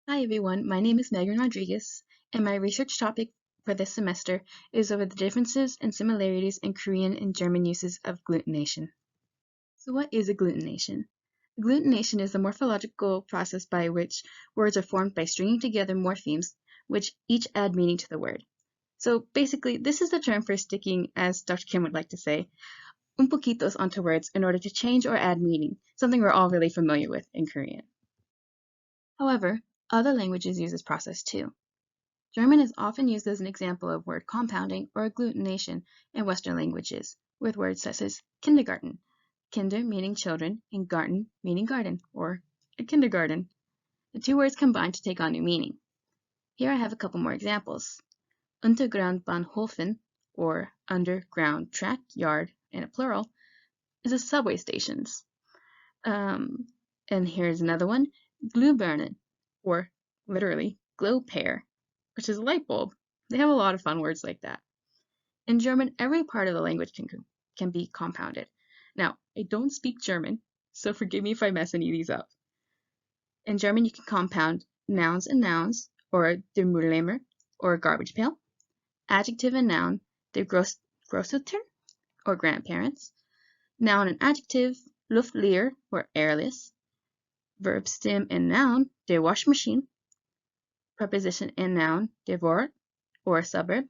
Hi everyone, my name is Megan Rodriguez, and my research topic for this semester is over the differences and similarities in Korean and German uses of agglutination. So what is agglutination? Agglutination is the morphological process by which words are formed by stringing together morphemes, which each add meaning to the word. So basically, this is the term for sticking, as Dr. Kim would like to say, un poquitos onto words in order to change or add meaning, something we're all really familiar with in Korean. However, other languages use this process too. German is often used as an example of word compounding or agglutination in Western languages, with words such as kindergarten, kinder meaning children, and garten meaning garden, or a kindergarten. The two words combine to take on new meaning. Here I have a couple more examples. Untergrundbahnhofen, or underground track yard in a plural, is a subway stations. Um, and here's another one, Glühbirnen, or literally glow pear, which is a light bulb. They have a lot of fun words like that. In German, every part of the language can be compounded. Now, I don't speak German, so forgive me if I mess any of these up. In German, you can compound nouns, or der Mülleimer, or garbage pail, adjective and noun, der Großeltern, or grandparents, noun and adjective, luftleer, or airless, verb stem and noun, der Waschmaschine, preposition and noun, der Wort, or a suburb,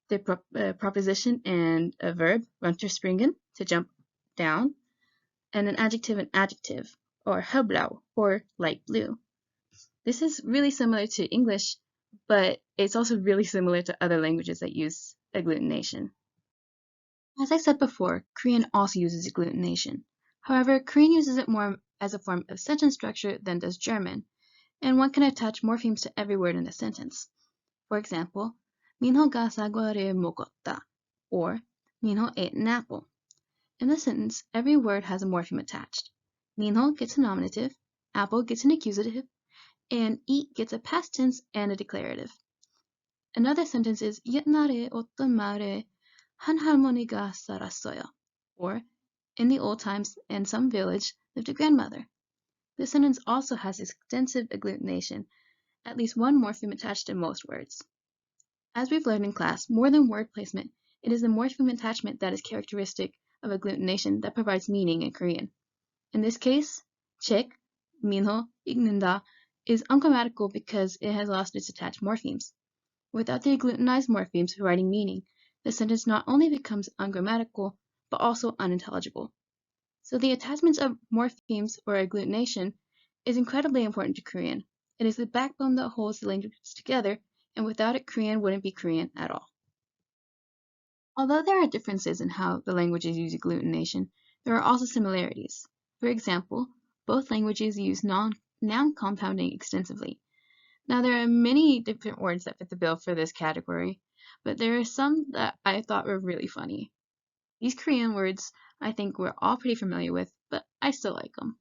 the proposition and a verb, runterspringen, to jump down, and an adjective, or hellblau, or light blue. This is really similar to English, but it's also really similar to other languages that use agglutination. As I said before, Korean also uses agglutination. However, Korean uses it more as a form of sentence structure than does German, and one can attach morphemes to every word in a sentence. For example, 민호가 사과를 먹었다, or Minho ate an apple. In the sentence, every word has a morpheme attached. Minho gets a nominative, apple gets an accusative, and eat gets a past tense and a declarative. Another sentence is 옛날에 어떤 마을에 한 할머니가 살았어요, or in the old times in some village lived a grandmother. This sentence also has extensive agglutination, at least one morpheme attached in most words. As we've learned in class, more than word placement, it is the morpheme attachment that is characteristic of agglutination that provides meaning in Korean. In this case, 책, 민호, 읽는다 is ungrammatical because it has lost its attached morphemes. Without the agglutinized morphemes providing meaning, the sentence not only becomes ungrammatical, but also unintelligible. So the attachments of morphemes or agglutination is incredibly important to Korean. It is the backbone that holds the languages together, and without it, Korean wouldn't be Korean at all. Although there are differences in how the languages use agglutination, there are also similarities. For example, both languages use noun compounding extensively. Now, there are many different words that fit the bill for this category, but there are some that I thought were really funny. These Korean words I think we're all pretty familiar with, but I still like them.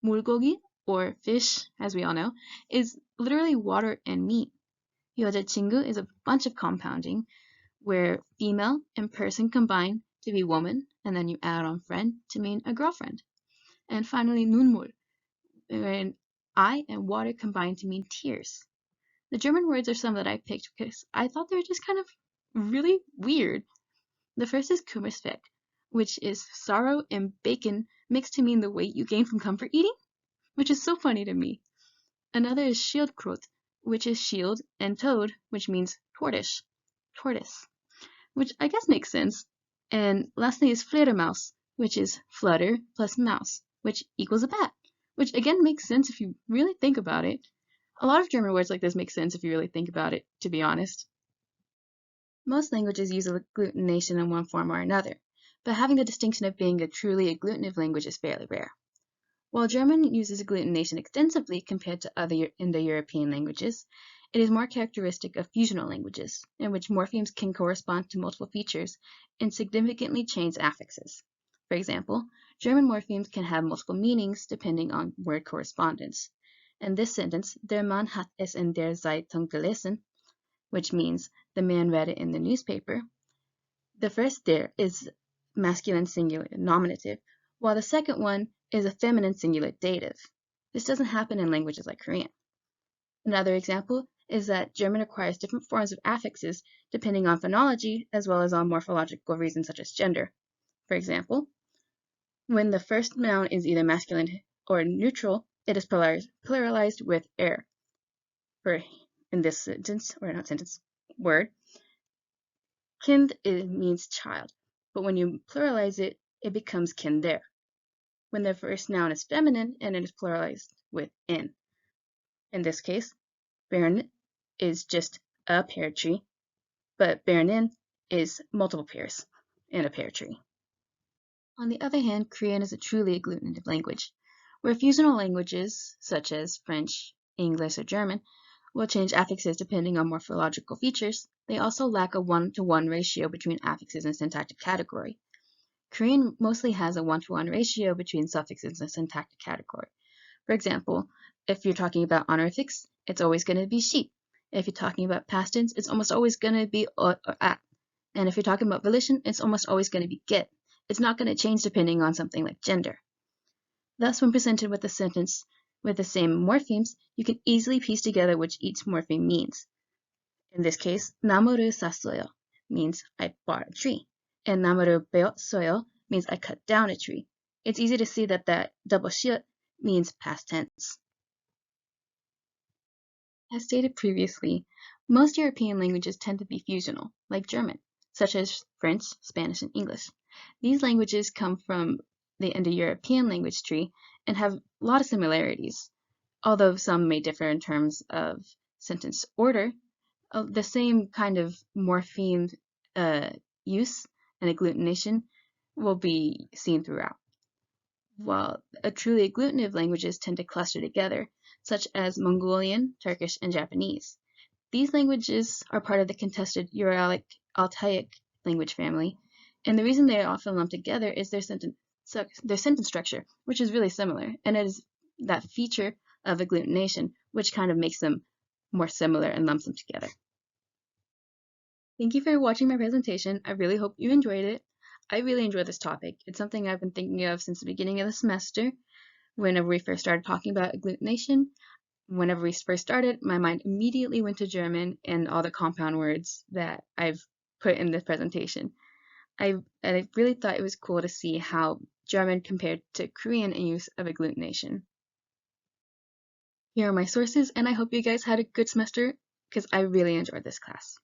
물고기, or fish, as we all know, is literally water and meat. 여자친구 is a bunch of compounding, where female and person combine to be woman, and then you add on friend to mean a girlfriend. And finally, 눈물, wherein eye and water combine to mean tears. The German words are some that I picked because I thought they were just kind of really weird. The first is Kummersvek, which is sorrow and bacon mixed to mean the weight you gain from comfort eating, which is so funny to me. Another is Schildkröte, which is shield, and toad, which means tortoise, which I guess makes sense. And lastly is Fledermaus, which is flutter plus mouse, which equals a bat, which again makes sense if you really think about it. A lot of German words like this make sense if you really think about it, to be honest. Most languages use agglutination in one form or another, but having the distinction of being a truly agglutinative language is fairly rare. While German uses agglutination extensively compared to other Indo-European languages, it is more characteristic of fusional languages, in which morphemes can correspond to multiple features and significantly change affixes. For example, German morphemes can have multiple meanings depending on word correspondence. In this sentence, der Mann hat es in der Zeitung gelesen, which means the man read it in the newspaper. The first der is masculine singular nominative, while the second one is a feminine singular dative. This doesn't happen in languages like Korean. Another example is that German acquires different forms of affixes depending on phonology as well as on morphological reasons such as gender. For example, when the first noun is either masculine or neutral, it is pluralized with er. For in this sentence, or not sentence, word, kind means child, but when you pluralize it, it becomes kinder. When the first noun is feminine and it is pluralized with in. In this case, Baron is just a pear tree, but Baronin is multiple pears in a pear tree. On the other hand, Korean is a truly agglutinative language, where fusional languages, such as French, English, or German, will change affixes depending on morphological features. They also lack a 1-to-1 ratio between affixes and syntactic category. Korean mostly has a 1-to-1 ratio between suffixes and syntactic category. For example, if you're talking about honorifics, it's always going to be sheep. If you're talking about past tense, it's almost always going to be or at. And if you're talking about volition, it's almost always going to be get. It's not going to change depending on something like gender. Thus, when presented with a sentence with the same morphemes, you can easily piece together what each morpheme means. In this case, namoru sasoyo means I bought a tree, and namoru beotsoyo means I cut down a tree. It's easy to see that that double shiot means past tense. As stated previously, most European languages tend to be fusional, like German, such as French, Spanish, and English. These languages come from the Indo-European language tree and have a lot of similarities, although some may differ in terms of sentence order. The same kind of morpheme use and agglutination will be seen throughout, while truly agglutinative languages tend to cluster together, such as Mongolian, Turkish, and Japanese. These languages are part of the contested Uralic Altaic language family, and the reason they are often lumped together is their sentence structure, which is really similar, and it is that feature of agglutination which kind of makes them more similar and lumps them together. Thank you for watching my presentation. I really hope you enjoyed it. I really enjoy this topic. It's something I've been thinking of since the beginning of the semester. Whenever we first started talking about agglutination, whenever we first started, my mind immediately went to German and all the compound words that I've put in this presentation. I really thought it was cool to see how German compared to Korean in use of agglutination. Here are my sources, and I hope you guys had a good semester because I really enjoyed this class.